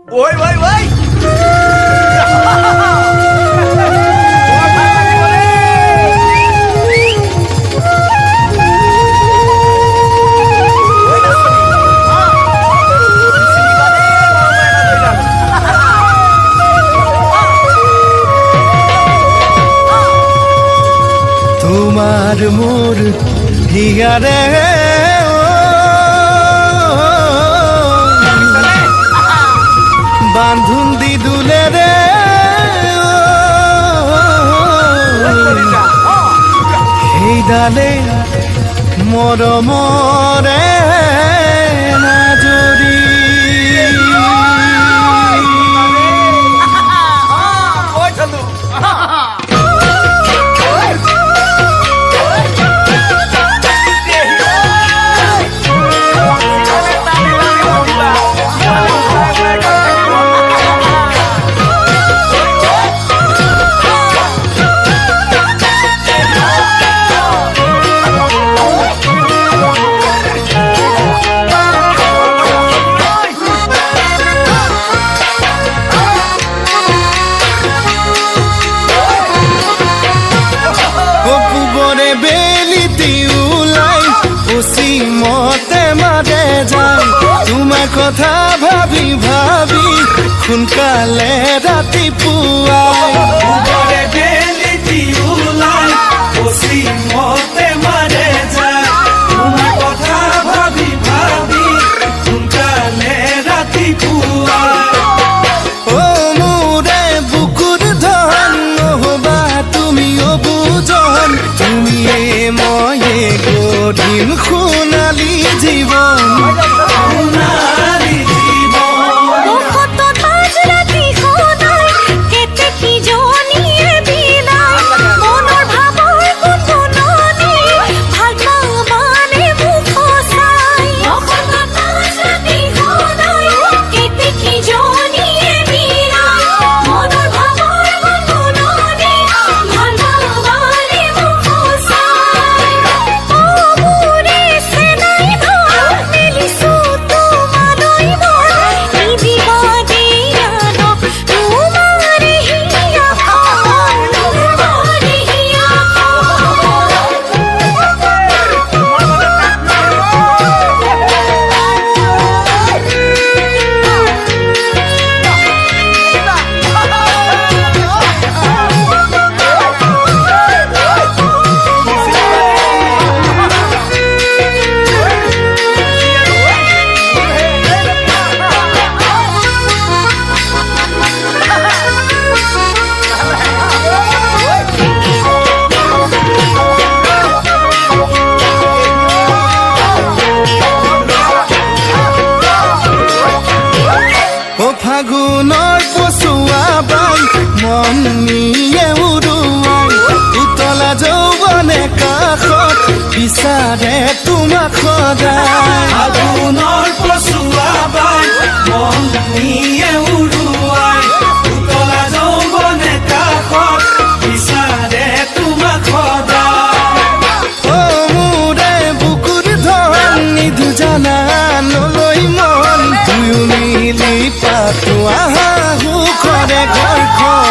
ওই ভাই ভাই তোমার মোর হিয়ারে বান্ধুন দি দুলে রে সেই ডালে মরমরে নাজরি মতে মারে যাই তোমার কথা ভাবি ভাবি সোনকালে রাতি পুৱাই মতে মাৰে যায় তোমাৰ কথা ভাবি ভাবি সোনকালে ৰাতি পুৱাই ও মোরে বুকুর ধন নহবা তুমিও বুজন তুমিয়ে ময়ে গঢ়িম সোণালী জীবন সোণালী ফাগুনৰ পচুৱা বাই মন নিয়ে উৰুৱাই উতলা যৌৱনে কাষত বিচাৰে তোমাক সদায় ফাগুনৰ পচুৱা বাই মন নিয়ে উৰুৱাই উতলা যৌৱনে কাষত বিচাৰে তোমাক সদায় ও মোৰে বুকুৰ ধন নিধু জানা নলৈ মন দুয়ো মিলি পাতো আহা সুখৰে ঘৰখন